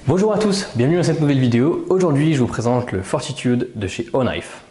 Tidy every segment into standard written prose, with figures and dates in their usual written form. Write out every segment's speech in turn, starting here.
Bonjour à tous, bienvenue dans cette nouvelle vidéo. Aujourd'hui, je vous présente le Fortitude de chez O-Knife.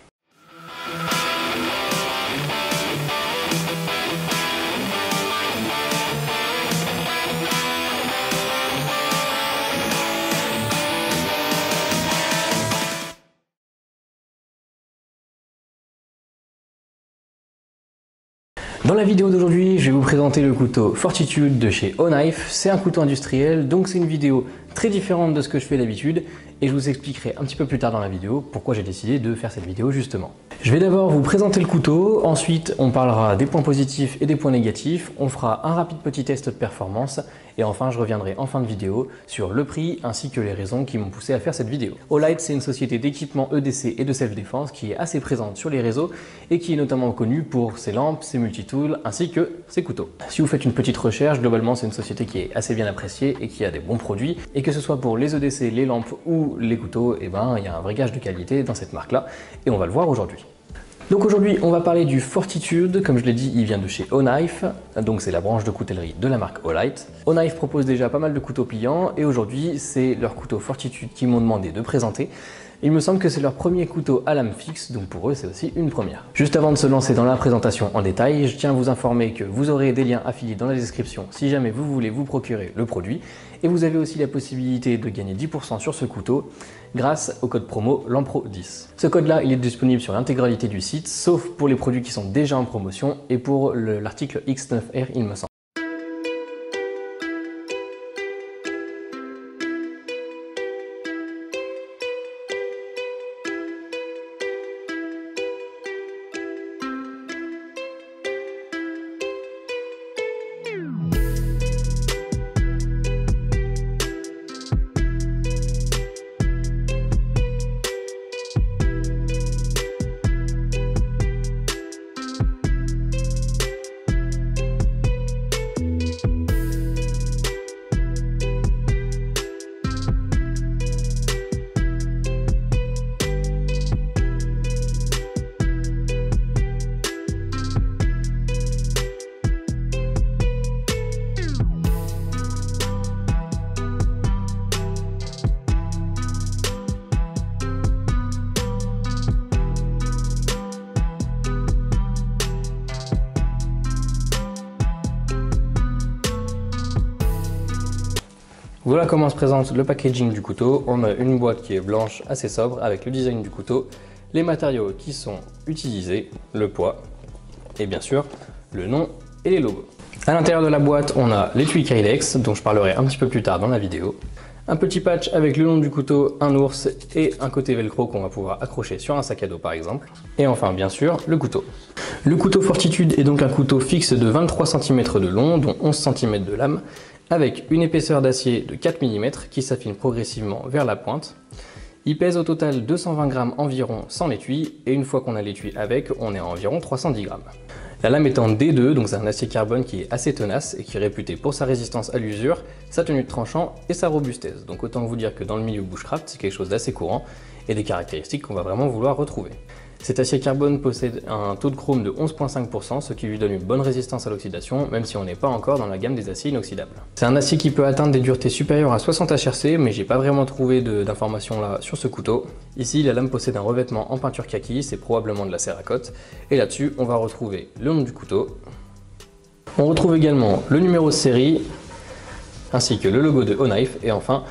Dans la vidéo d'aujourd'hui, je vais vous présenter le couteau Fortitude de chez O-Knife. C'est un couteau industriel, donc c'est une vidéo très différente de ce que je fais d'habitude et je vous expliquerai un petit peu plus tard dans la vidéo pourquoi j'ai décidé de faire cette vidéo justement. Je vais d'abord vous présenter le couteau, ensuite on parlera des points positifs et des points négatifs, on fera un rapide petit test de performance et enfin je reviendrai en fin de vidéo sur le prix ainsi que les raisons qui m'ont poussé à faire cette vidéo. Olight, c'est une société d'équipement EDC et de self-défense qui est assez présente sur les réseaux et qui est notamment connue pour ses lampes, ses multitools ainsi que ses couteaux. Si vous faites une petite recherche, globalement c'est une société qui est assez bien appréciée et qui a des bons produits et que ce soit pour les EDC, les lampes ou les couteaux, il y a un vrai gage de qualité dans cette marque là et on va le voir aujourd'hui. Donc aujourd'hui on va parler du Fortitude, comme je l'ai dit il vient de chez O-Knife, donc c'est la branche de coutellerie de la marque Olight. O-Knife propose déjà pas mal de couteaux pliants et aujourd'hui c'est leur couteau Fortitude qu'ils m'ont demandé de présenter. Il me semble que c'est leur premier couteau à lame fixe, donc pour eux c'est aussi une première. Juste avant de se lancer dans la présentation en détail, je tiens à vous informer que vous aurez des liens affiliés dans la description si jamais vous voulez vous procurer le produit. Et vous avez aussi la possibilité de gagner 10% sur ce couteau grâce au code promo LAMPRO10. Ce code là il est disponible sur l'intégralité du site, sauf pour les produits qui sont déjà en promotion et pour l'article X9R il me semble. Voilà comment se présente le packaging du couteau. On a une boîte qui est blanche assez sobre avec le design du couteau, les matériaux qui sont utilisés, le poids et bien sûr le nom et les logos. À l'intérieur de la boîte, on a l'étui Kydex dont je parlerai un petit peu plus tard dans la vidéo. Un petit patch avec le nom du couteau, un ours et un côté velcro qu'on va pouvoir accrocher sur un sac à dos par exemple. Et enfin bien sûr le couteau. Le couteau Fortitude est donc un couteau fixe de 23 cm de long dont 11 cm de lame avec une épaisseur d'acier de 4 mm qui s'affine progressivement vers la pointe. Il pèse au total 220 grammes environ sans l'étui et une fois qu'on a l'étui avec, on est à environ 310 grammes. La lame est en D2, donc c'est un acier carbone qui est assez tenace et qui est réputé pour sa résistance à l'usure, sa tenue de tranchant et sa robustesse. Donc autant vous dire que dans le milieu bushcraft, c'est quelque chose d'assez courant et des caractéristiques qu'on va vraiment vouloir retrouver. Cet acier carbone possède un taux de chrome de 11,5%, ce qui lui donne une bonne résistance à l'oxydation, même si on n'est pas encore dans la gamme des aciers inoxydables. C'est un acier qui peut atteindre des duretés supérieures à 60 HRC, mais j'ai pas vraiment trouvé d'informations là sur ce couteau. Ici, la lame possède un revêtement en peinture kaki, c'est probablement de la céracote, et là-dessus, on va retrouver le nom du couteau. On retrouve également le numéro de série, ainsi que le logo de O-Knife, et enfin,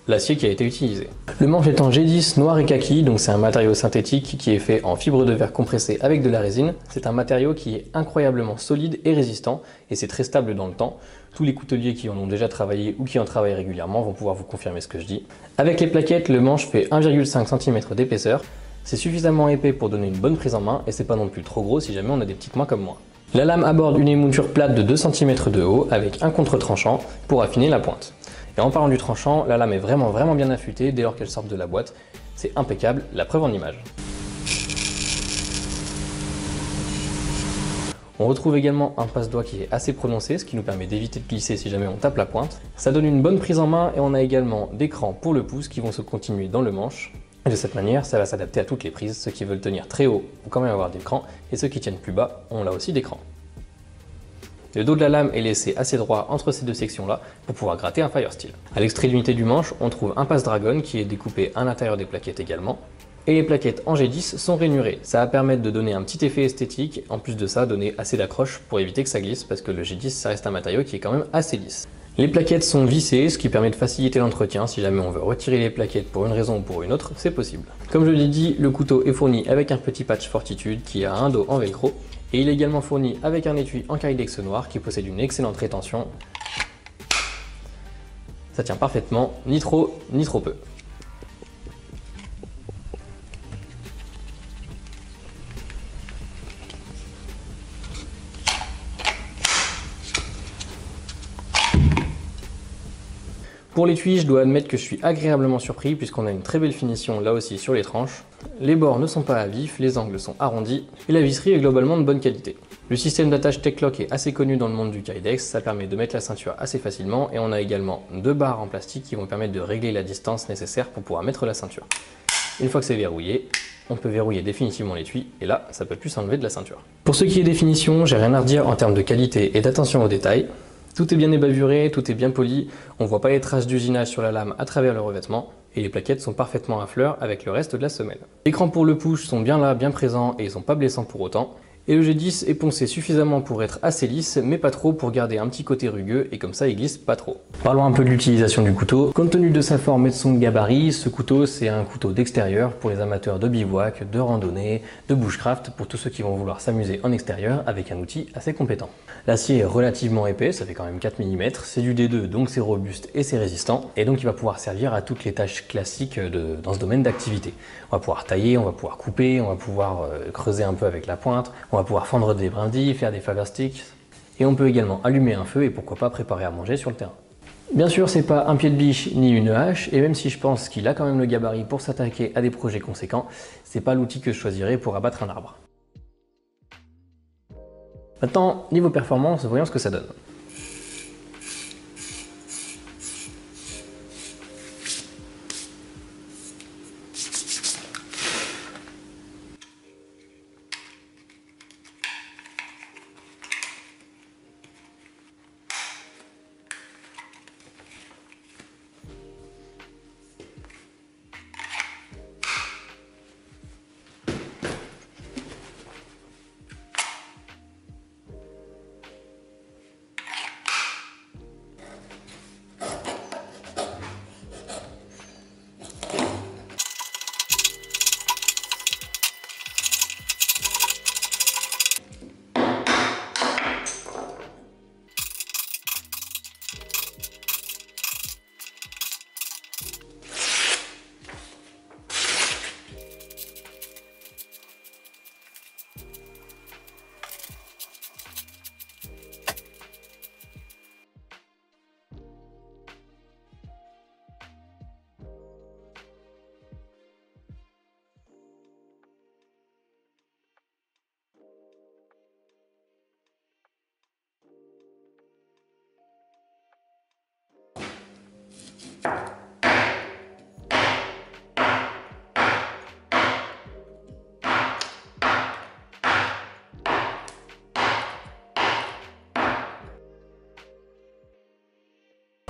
l'acier qui a été utilisé. Le manche est en G10 noir et kaki, donc c'est un matériau synthétique qui est fait en fibre de verre compressée avec de la résine. C'est un matériau qui est incroyablement solide et résistant et c'est très stable dans le temps. Tous les couteliers qui en ont déjà travaillé ou qui en travaillent régulièrement vont pouvoir vous confirmer ce que je dis. Avec les plaquettes, le manche fait 1,5 cm d'épaisseur. C'est suffisamment épais pour donner une bonne prise en main et c'est pas non plus trop gros si jamais on a des petites mains comme moi. La lame aborde une émouture plate de 2 cm de haut avec un contre-tranchant pour affiner la pointe. Et en parlant du tranchant, la lame est vraiment bien affûtée dès lors qu'elle sort de la boîte. C'est impeccable, la preuve en image. On retrouve également un passe-doigt qui est assez prononcé, ce qui nous permet d'éviter de glisser si jamais on tape la pointe. Ça donne une bonne prise en main et on a également des crans pour le pouce qui vont se continuer dans le manche. Et de cette manière, ça va s'adapter à toutes les prises. Ceux qui veulent tenir très haut vont quand même avoir des crans et ceux qui tiennent plus bas ont là aussi des crans. Le dos de la lame est laissé assez droit entre ces deux sections-là pour pouvoir gratter un Firesteel. À l'extrémité du manche, on trouve un passe-dragon qui est découpé à l'intérieur des plaquettes également. Et les plaquettes en G10 sont rainurées. Ça va permettre de donner un petit effet esthétique, en plus de ça donner assez d'accroche pour éviter que ça glisse parce que le G10 ça reste un matériau qui est quand même assez lisse. Les plaquettes sont vissées, ce qui permet de faciliter l'entretien. Si jamais on veut retirer les plaquettes pour une raison ou pour une autre, c'est possible. Comme je l'ai dit, le couteau est fourni avec un petit patch Fortitude qui a un dos en velcro. Et il est également fourni avec un étui en Kydex noir qui possède une excellente rétention. Ça tient parfaitement, ni trop ni trop peu. Pour l'étui, je dois admettre que je suis agréablement surpris puisqu'on a une très belle finition là aussi sur les tranches. Les bords ne sont pas à vif, les angles sont arrondis et la visserie est globalement de bonne qualité. Le système d'attache Tech-Lock est assez connu dans le monde du Kydex, ça permet de mettre la ceinture assez facilement et on a également deux barres en plastique qui vont permettre de régler la distance nécessaire pour pouvoir mettre la ceinture. Une fois que c'est verrouillé, on peut verrouiller définitivement l'étui et là, ça peut plus s'enlever de la ceinture. Pour ce qui est des finitions, j'ai rien à redire en termes de qualité et d'attention aux détails. Tout est bien ébavuré, tout est bien poli, on voit pas les traces d'usinage sur la lame à travers le revêtement et les plaquettes sont parfaitement à fleur avec le reste de la semelle. Les crans pour le push sont bien là, bien présents et ils sont pas blessants pour autant. Et le G10 est poncé suffisamment pour être assez lisse, mais pas trop pour garder un petit côté rugueux et comme ça il glisse pas trop. Parlons un peu de l'utilisation du couteau. Compte tenu de sa forme et de son gabarit, ce couteau c'est un couteau d'extérieur pour les amateurs de bivouac, de randonnée, de bushcraft, pour tous ceux qui vont vouloir s'amuser en extérieur avec un outil assez compétent. L'acier est relativement épais, ça fait quand même 4 mm, c'est du D2 donc c'est robuste et c'est résistant, et donc il va pouvoir servir à toutes les tâches classiques dans ce domaine d'activité. On va pouvoir tailler, on va pouvoir couper, on va pouvoir creuser un peu avec la pointe, on va pouvoir fendre des brindilles, faire des favor sticks, et on peut également allumer un feu et pourquoi pas préparer à manger sur le terrain. Bien sûr, c'est pas un pied de biche ni une hache, et même si je pense qu'il a quand même le gabarit pour s'attaquer à des projets conséquents, c'est pas l'outil que je choisirais pour abattre un arbre. Maintenant, niveau performance, voyons ce que ça donne.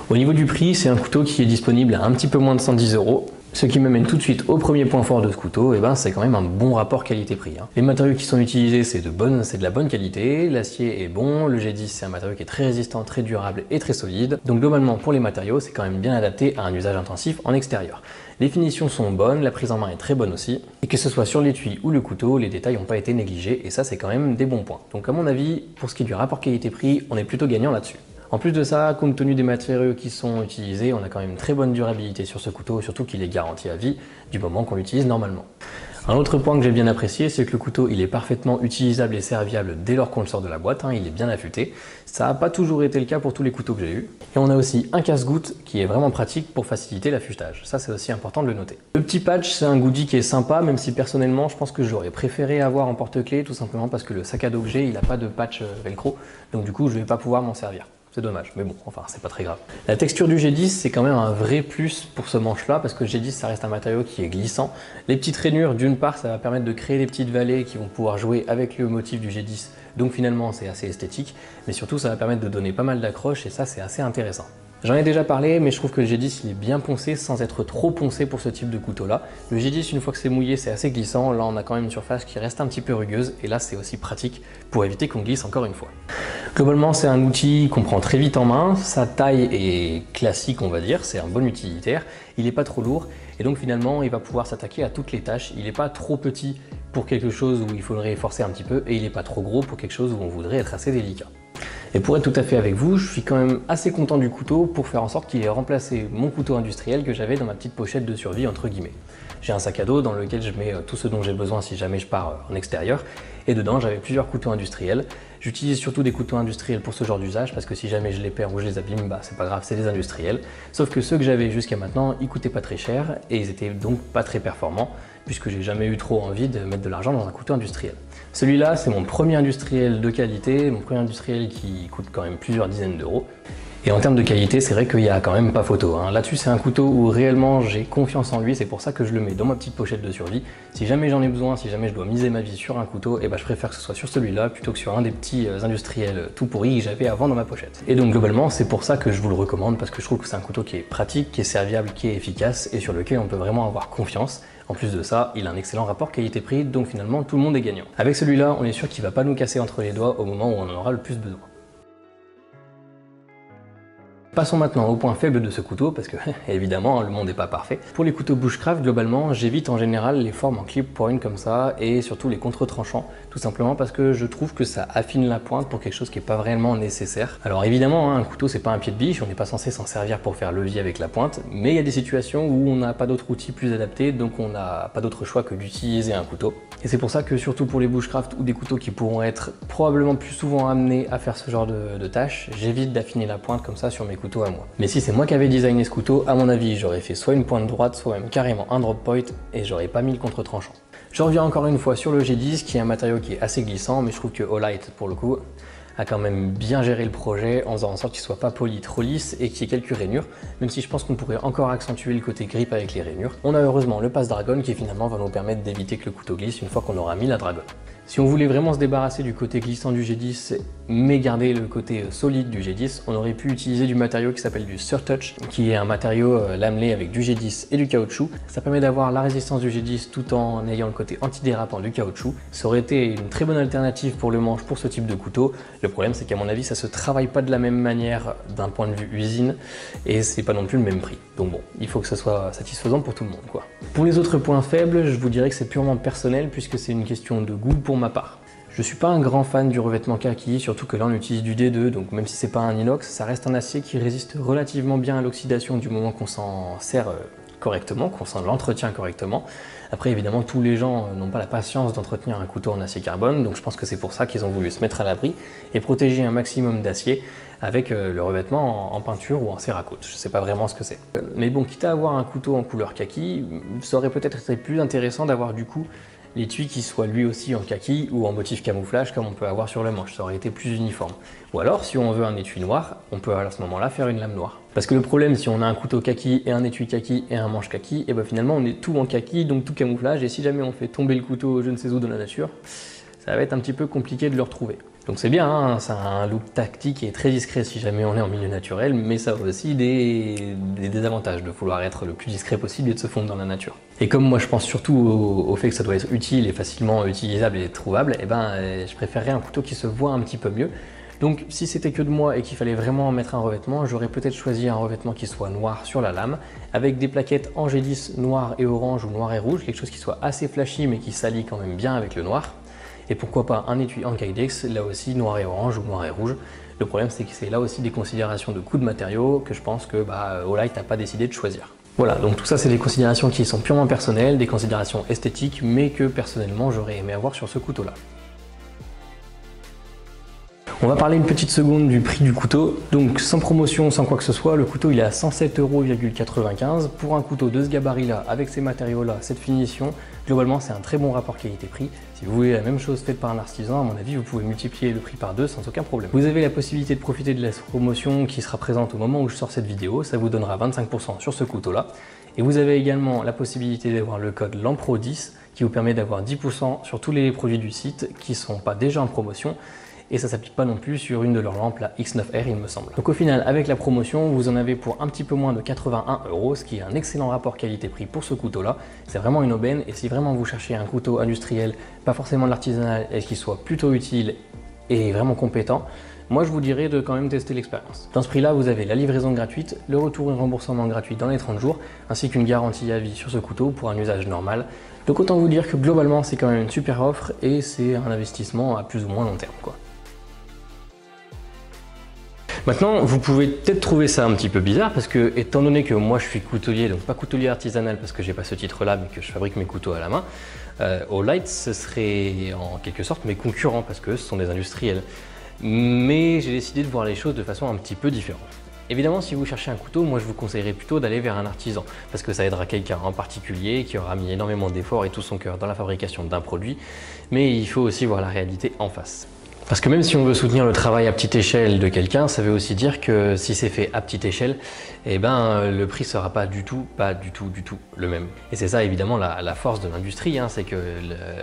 Au niveau du prix, c'est un couteau qui est disponible à un petit peu moins de 110 €. Ce qui m'amène tout de suite au premier point fort de ce couteau, c'est quand même un bon rapport qualité-prix. Les matériaux qui sont utilisés, c'est de la bonne qualité, l'acier est bon, le G10 c'est un matériau qui est très résistant, très durable et très solide. Donc globalement pour les matériaux, c'est quand même bien adapté à un usage intensif en extérieur. Les finitions sont bonnes, la prise en main est très bonne aussi, et que ce soit sur l'étui ou le couteau, les détails n'ont pas été négligés, et ça c'est quand même des bons points. Donc à mon avis, pour ce qui est du rapport qualité-prix, on est plutôt gagnant là-dessus. En plus de ça, compte tenu des matériaux qui sont utilisés, on a quand même une très bonne durabilité sur ce couteau, surtout qu'il est garanti à vie du moment qu'on l'utilise normalement. Un autre point que j'ai bien apprécié, c'est que le couteau il est parfaitement utilisable et serviable dès lors qu'on le sort de la boîte, il est bien affûté. Ça n'a pas toujours été le cas pour tous les couteaux que j'ai eu. Et on a aussi un casse-goutte qui est vraiment pratique pour faciliter l'affûtage. Ça c'est aussi important de le noter. Le petit patch, c'est un goodie qui est sympa, même si personnellement je pense que j'aurais préféré avoir en porte-clés, tout simplement parce que le sac à dos que j'ai, il n'a pas de patch velcro, donc du coup je ne vais pas pouvoir m'en servir. C'est dommage, mais bon, enfin, c'est pas très grave. La texture du G10, c'est quand même un vrai plus pour ce manche-là, parce que le G10, ça reste un matériau qui est glissant. Les petites rainures, d'une part, ça va permettre de créer des petites vallées qui vont pouvoir jouer avec le motif du G10, donc finalement, c'est assez esthétique, mais surtout, ça va permettre de donner pas mal d'accroches, et ça, c'est assez intéressant. J'en ai déjà parlé, mais je trouve que le G10 il est bien poncé sans être trop poncé pour ce type de couteau là. Le G10, une fois que c'est mouillé, c'est assez glissant. Là, on a quand même une surface qui reste un petit peu rugueuse et là, c'est aussi pratique pour éviter qu'on glisse encore une fois. Globalement, c'est un outil qu'on prend très vite en main. Sa taille est classique, on va dire. C'est un bon utilitaire. Il n'est pas trop lourd et donc finalement, il va pouvoir s'attaquer à toutes les tâches. Il n'est pas trop petit pour quelque chose où il faudrait forcer un petit peu et il n'est pas trop gros pour quelque chose où on voudrait être assez délicat. Et pour être tout à fait avec vous, je suis quand même assez content du couteau pour faire en sorte qu'il ait remplacé mon couteau industriel que j'avais dans ma petite pochette de survie entre guillemets. J'ai un sac à dos dans lequel je mets tout ce dont j'ai besoin si jamais je pars en extérieur et dedans j'avais plusieurs couteaux industriels. J'utilise surtout des couteaux industriels pour ce genre d'usage parce que si jamais je les perds ou je les abîme, bah c'est pas grave, c'est des industriels. Sauf que ceux que j'avais jusqu'à maintenant, ils coûtaient pas très cher et ils étaient donc pas très performants puisque j'ai jamais eu trop envie de mettre de l'argent dans un couteau industriel. Celui-là, c'est mon premier industriel de qualité, mon premier industriel qui coûte quand même plusieurs dizaines d'euros. Et en termes de qualité, c'est vrai qu'il n'y a quand même pas photo. Là-dessus, c'est un couteau où réellement j'ai confiance en lui, c'est pour ça que je le mets dans ma petite pochette de survie. Si jamais j'en ai besoin, si jamais je dois miser ma vie sur un couteau, et je préfère que ce soit sur celui-là plutôt que sur un des petits industriels tout pourris que j'avais avant dans ma pochette. Et donc globalement, c'est pour ça que je vous le recommande, parce que je trouve que c'est un couteau qui est pratique, qui est serviable, qui est efficace et sur lequel on peut vraiment avoir confiance. En plus de ça, il a un excellent rapport qualité-prix, donc finalement tout le monde est gagnant. Avec celui-là, on est sûr qu'il ne va pas nous casser entre les doigts au moment où on en aura le plus besoin. Passons maintenant au point faible de ce couteau, parce que évidemment le monde n'est pas parfait. Pour les couteaux bushcraft, globalement, j'évite en général les formes en clip point comme ça, et surtout les contre-tranchants, tout simplement parce que je trouve que ça affine la pointe pour quelque chose qui n'est pas vraiment nécessaire. Alors évidemment, un couteau c'est pas un pied de biche, on n'est pas censé s'en servir pour faire levier avec la pointe, mais il y a des situations où on n'a pas d'autre outil plus adapté, donc on n'a pas d'autre choix que d'utiliser un couteau. Et c'est pour ça que surtout pour les bushcraft ou des couteaux qui pourront être probablement plus souvent amenés à faire ce genre de tâches, j'évite d'affiner la pointe comme ça sur mes couteaux à moi. Mais si c'est moi qui avais designé ce couteau, à mon avis, j'aurais fait soit une pointe droite, soit même carrément un drop point et j'aurais pas mis le contre-tranchant. Je reviens encore une fois sur le G10 qui est un matériau qui est assez glissant, mais je trouve que Olight pour le coup a quand même bien géré le projet en faisant en sorte qu'il soit pas poli trop lisse et qu'il y ait quelques rainures, même si je pense qu'on pourrait encore accentuer le côté grip avec les rainures. On a heureusement le passe dragon qui finalement va nous permettre d'éviter que le couteau glisse une fois qu'on aura mis la dragon. Si on voulait vraiment se débarrasser du côté glissant du G10 mais garder le côté solide du G10, on aurait pu utiliser du matériau qui s'appelle du Surtouch, qui est un matériau lamelé avec du G10 et du caoutchouc. Ça permet d'avoir la résistance du G10 tout en ayant le côté antidérapant du caoutchouc. Ça aurait été une très bonne alternative pour le manche pour ce type de couteau. Le problème c'est qu'à mon avis ça se travaille pas de la même manière d'un point de vue usine et c'est pas non plus le même prix. Donc bon, il faut que ce soit satisfaisant pour tout le monde quoi. Pour les autres points faibles, je vous dirais que c'est purement personnel puisque c'est une question de goût pour ma part. Je suis pas un grand fan du revêtement kaki, surtout que là on utilise du D2, donc même si c'est pas un inox, ça reste un acier qui résiste relativement bien à l'oxydation du moment qu'on s'en sert correctement, qu'on s'en l'entretient correctement. Après évidemment tous les gens n'ont pas la patience d'entretenir un couteau en acier carbone, donc je pense que c'est pour ça qu'ils ont voulu se mettre à l'abri et protéger un maximum d'acier avec le revêtement en peinture ou en céracoutre. Je sais pas vraiment ce que c'est. Mais bon, quitte à avoir un couteau en couleur kaki, ça aurait peut-être été plus intéressant d'avoir du coup l'étui qui soit lui aussi en kaki ou en motif camouflage comme on peut avoir sur le manche, ça aurait été plus uniforme. Ou alors si on veut un étui noir, on peut à ce moment-là faire une lame noire. Parce que le problème si on a un couteau kaki et un étui kaki et un manche kaki, et finalement on est tout en kaki, donc tout camouflage, et si jamais on fait tomber le couteau je ne sais où dans la nature, ça va être un petit peu compliqué de le retrouver. Donc c'est bien, hein, ça a un look tactique et très discret si jamais on est en milieu naturel, mais ça a aussi des désavantages de vouloir être le plus discret possible et de se fondre dans la nature. Et comme moi je pense surtout au fait que ça doit être utile et facilement utilisable et trouvable, je préférerais un couteau qui se voit un petit peu mieux. Donc si c'était que de moi et qu'il fallait vraiment mettre un revêtement, j'aurais peut-être choisi un revêtement qui soit noir sur la lame, avec des plaquettes en G10 noir et orange ou noir et rouge, quelque chose qui soit assez flashy mais qui s'allie quand même bien avec le noir. Et pourquoi pas un étui en Kydex, là aussi noir et orange ou noir et rouge. Le problème c'est que c'est là aussi des considérations de coût de matériaux que je pense que Olight n'a pas décidé de choisir. Voilà, donc tout ça c'est des considérations qui sont purement personnelles, des considérations esthétiques, mais que personnellement j'aurais aimé avoir sur ce couteau-là. On va parler une petite seconde du prix du couteau. Donc sans promotion, sans quoi que ce soit, le couteau il est à 107,95 € pour un couteau de ce gabarit-là, avec ces matériaux-là, cette finition. Globalement, c'est un très bon rapport qualité-prix. Si vous voulez la même chose faite par un artisan, à mon avis, vous pouvez multiplier le prix par 2 sans aucun problème. Vous avez la possibilité de profiter de la promotion qui sera présente au moment où je sors cette vidéo. Ça vous donnera 25% sur ce couteau-là. Et vous avez également la possibilité d'avoir le code LAMPRO10 qui vous permet d'avoir 10% sur tous les produits du site qui ne sont pas déjà en promotion. Et ça ne s'applique pas non plus sur une de leurs lampes, la X9R il me semble. Donc au final, avec la promotion, vous en avez pour un petit peu moins de 81 €, ce qui est un excellent rapport qualité-prix pour ce couteau-là. C'est vraiment une aubaine et si vraiment vous cherchez un couteau industriel, pas forcément de l'artisanal, et qui soit plutôt utile et vraiment compétent, moi je vous dirais de quand même tester l'expérience. Dans ce prix-là, vous avez la livraison gratuite, le retour et le remboursement gratuit dans les 30 jours, ainsi qu'une garantie à vie sur ce couteau pour un usage normal. Donc autant vous dire que globalement, c'est quand même une super offre et c'est un investissement à plus ou moins long terme, quoi. Maintenant, vous pouvez peut-être trouver ça un petit peu bizarre parce que, étant donné que moi je suis coutelier, donc pas coutelier artisanal parce que j'ai pas ce titre-là, mais que je fabrique mes couteaux à la main, Olight ce serait en quelque sorte mes concurrents parce que ce sont des industriels. Mais j'ai décidé de voir les choses de façon un petit peu différente. Évidemment, si vous cherchez un couteau, moi je vous conseillerais plutôt d'aller vers un artisan parce que ça aidera quelqu'un en particulier qui aura mis énormément d'efforts et tout son cœur dans la fabrication d'un produit, mais il faut aussi voir la réalité en face. Parce que même si on veut soutenir le travail à petite échelle de quelqu'un, ça veut aussi dire que si c'est fait à petite échelle, eh ben, le prix ne sera pas du tout le même. Et c'est ça évidemment la force de l'industrie, hein, c'est que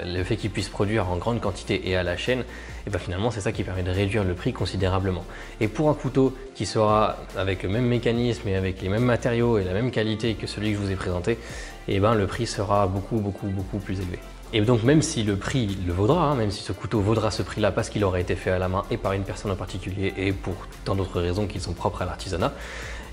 le fait qu'ils puissent produire en grande quantité et à la chaîne, et ben finalement c'est ça qui permet de réduire le prix considérablement. Et pour un couteau qui sera avec le même mécanisme et avec les mêmes matériaux et la même qualité que celui que je vous ai présenté, et ben le prix sera beaucoup plus élevé. Et donc même si le prix le vaudra, hein, même si ce couteau vaudra ce prix-là parce qu'il aurait été fait à la main et par une personne en particulier et pour tant d'autres raisons qui sont propres à l'artisanat,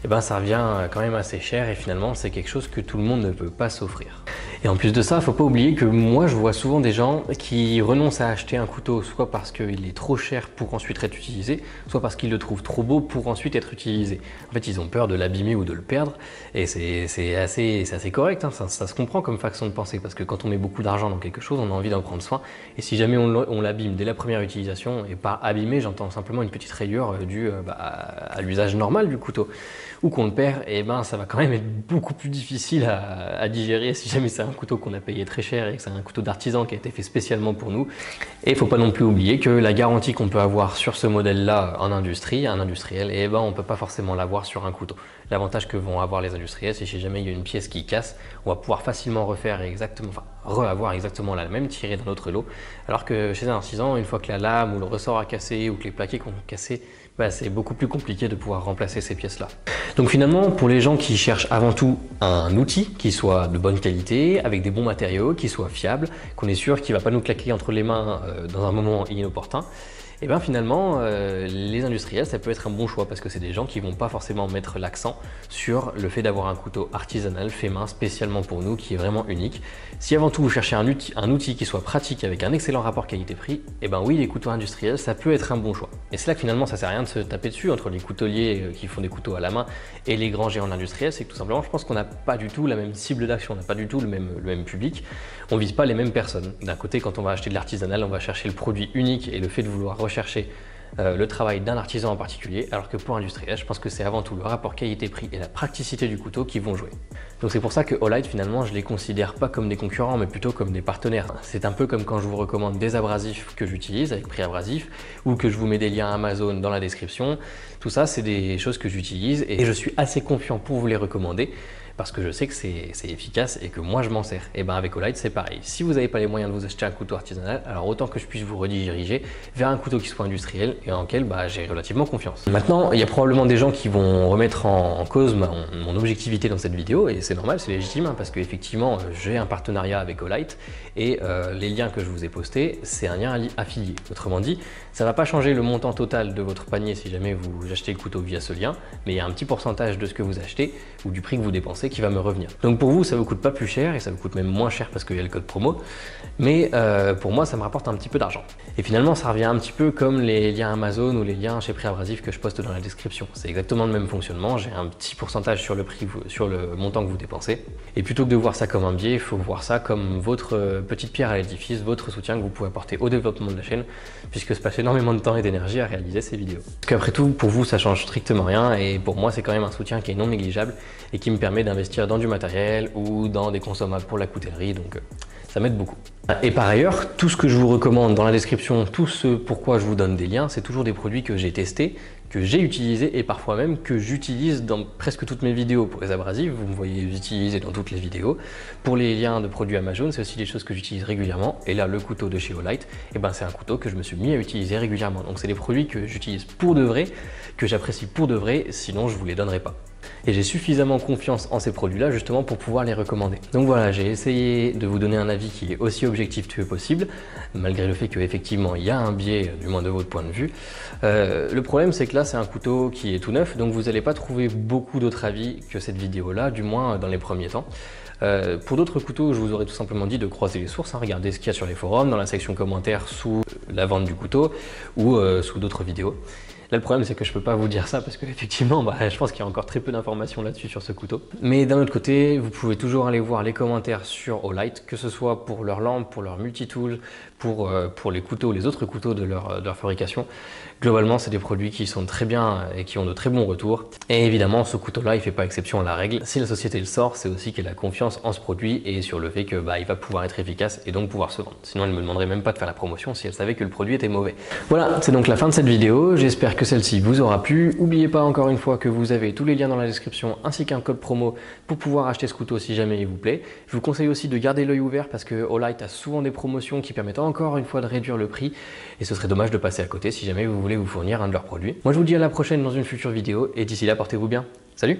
et ben ça revient quand même assez cher et finalement c'est quelque chose que tout le monde ne peut pas s'offrir. Et en plus de ça, il ne faut pas oublier que moi je vois souvent des gens qui renoncent à acheter un couteau soit parce qu'il est trop cher pour ensuite être utilisé, soit parce qu'ils le trouvent trop beau pour ensuite être utilisé. En fait ils ont peur de l'abîmer ou de le perdre et c'est assez correct, hein, ça se comprend comme façon de penser parce que quand on met beaucoup d'argent dans quelque chose, on a envie d'en prendre soin et si jamais on l'abîme dès la première utilisation, et par abîmer j'entends simplement une petite rayure due à l'usage normal du couteau, ou qu'on le perd, et ben ça va quand même être beaucoup plus difficile à digérer si jamais c'est un couteau qu'on a payé très cher et que c'est un couteau d'artisan qui a été fait spécialement pour nous. Et il ne faut pas non plus oublier que la garantie qu'on peut avoir sur ce modèle-là en industrie, un industriel, et ben on ne peut pas forcément l'avoir sur un couteau. L'avantage que vont avoir les industriels, c'est que si jamais il y a une pièce qui casse, on va pouvoir facilement refaire exactement, avoir exactement la même tirée d'un autre lot, alors que chez un artisan, une fois que la lame ou le ressort a cassé ou que les plaqués ont cassé, bah, c'est beaucoup plus compliqué de pouvoir remplacer ces pièces-là. Donc finalement, pour les gens qui cherchent avant tout un outil qui soit de bonne qualité, avec des bons matériaux, qui soit fiable, qu'on est sûr qu'il ne va pas nous claquer entre les mains dans un moment inopportun, et bien finalement, les industriels, ça peut être un bon choix parce que c'est des gens qui ne vont pas forcément mettre l'accent sur le fait d'avoir un couteau artisanal fait main spécialement pour nous, qui est vraiment unique. Si avant tout vous cherchez un outil qui soit pratique avec un excellent rapport qualité-prix, et ben oui, les couteaux industriels, ça peut être un bon choix. Et c'est là que finalement, ça sert à rien de se taper dessus entre les couteliers qui font des couteaux à la main et les grands géants industriels, c'est que tout simplement, je pense qu'on n'a pas du tout la même cible d'action, on n'a pas du tout le même public, on ne vise pas les mêmes personnes. D'un côté, quand on va acheter de l'artisanal, on va chercher le produit unique et le fait de vouloir rechercher le travail d'un artisan en particulier, alors que pour industriel, je pense que c'est avant tout le rapport qualité-prix et la praticité du couteau qui vont jouer. Donc c'est pour ça que Olight, finalement, je les considère pas comme des concurrents, mais plutôt comme des partenaires. C'est un peu comme quand je vous recommande des abrasifs que j'utilise avec prix abrasif, ou que je vous mets des liens Amazon dans la description. Tout ça, c'est des choses que j'utilise et je suis assez confiant pour vous les recommander, parce que je sais que c'est efficace et que moi je m'en sers. Et bien avec Olight c'est pareil. Si vous n'avez pas les moyens de vous acheter un couteau artisanal, alors autant que je puisse vous rediriger vers un couteau qui soit industriel et en lequel j'ai relativement confiance. Maintenant, il y a probablement des gens qui vont remettre en cause mon objectivité dans cette vidéo et c'est normal, c'est légitime, hein, parce qu'effectivement j'ai un partenariat avec Olight et les liens que je vous ai postés, c'est un lien affilié. Autrement dit, ça ne va pas changer le montant total de votre panier si jamais vous achetez le couteau via ce lien, mais il y a un petit pourcentage de ce que vous achetez ou du prix que vous dépensez dépensé qui va me revenir. Donc pour vous, ça vous coûte pas plus cher et ça vous coûte même moins cher parce qu'il y a le code promo. Mais pour moi, ça me rapporte un petit peu d'argent. Et finalement, ça revient un petit peu comme les liens Amazon ou les liens chez Prix Abrasif que je poste dans la description. C'est exactement le même fonctionnement. J'ai un petit pourcentage sur le prix, sur le montant que vous dépensez. Et plutôt que de voir ça comme un biais, il faut voir ça comme votre petite pierre à l'édifice, votre soutien que vous pouvez apporter au développement de la chaîne, puisque ça passe énormément de temps et d'énergie à réaliser ces vidéos. Parce qu'après tout, pour vous, ça change strictement rien et pour moi, c'est quand même un soutien qui est non négligeable et qui me permet d'investir dans du matériel ou dans des consommables pour la coutellerie. Donc ça m'aide beaucoup. Et par ailleurs, tout ce que je vous recommande dans la description, tout ce pourquoi je vous donne des liens, c'est toujours des produits que j'ai testés, que j'ai utilisés et parfois même que j'utilise dans presque toutes mes vidéos. Pour les abrasifs, vous me voyez utiliser dans toutes les vidéos. Pour les liens de produits Amazon, c'est aussi des choses que j'utilise régulièrement. Et là, le couteau de chez Olight, eh ben, c'est un couteau que je me suis mis à utiliser régulièrement. Donc c'est des produits que j'utilise pour de vrai, que j'apprécie pour de vrai, sinon je vous les donnerai pas. Et j'ai suffisamment confiance en ces produits-là justement pour pouvoir les recommander. Donc voilà, j'ai essayé de vous donner un avis qui est aussi objectif que possible, malgré le fait qu'effectivement il y a un biais, du moins de votre point de vue. Le problème, c'est que là, c'est un couteau qui est tout neuf, donc vous n'allez pas trouver beaucoup d'autres avis que cette vidéo-là, du moins dans les premiers temps. Pour d'autres couteaux, je vous aurais tout simplement dit de croiser les sources, regardez ce qu'il y a sur les forums, dans la section commentaires sous la vente du couteau ou sous d'autres vidéos. Là, le problème, c'est que je peux pas vous dire ça parce qu'effectivement, je pense qu'il y a encore très peu d'informations là-dessus sur ce couteau. Mais d'un autre côté, vous pouvez toujours aller voir les commentaires sur Olight, que ce soit pour leur lampe, pour leur multitool, pour les couteaux, les autres couteaux de leur fabrication. Globalement, c'est des produits qui sont très bien et qui ont de très bons retours. Et évidemment, ce couteau-là, il fait pas exception à la règle. Si la société le sort, c'est aussi qu'elle a confiance en ce produit et sur le fait que il va pouvoir être efficace et donc pouvoir se vendre. Sinon, elle ne me demanderait même pas de faire la promotion si elle savait que le produit était mauvais. Voilà, c'est donc la fin de cette vidéo. J'espère que celle-ci vous aura plu. N'oubliez pas encore une fois que vous avez tous les liens dans la description ainsi qu'un code promo pour pouvoir acheter ce couteau si jamais il vous plaît. Je vous conseille aussi de garder l'œil ouvert parce que Olight a souvent des promotions qui permettent encore une fois de réduire le prix et ce serait dommage de passer à côté si jamais vous voulez vous fournir un de leurs produits. Moi, je vous dis à la prochaine dans une future vidéo et d'ici là, portez-vous bien. Salut!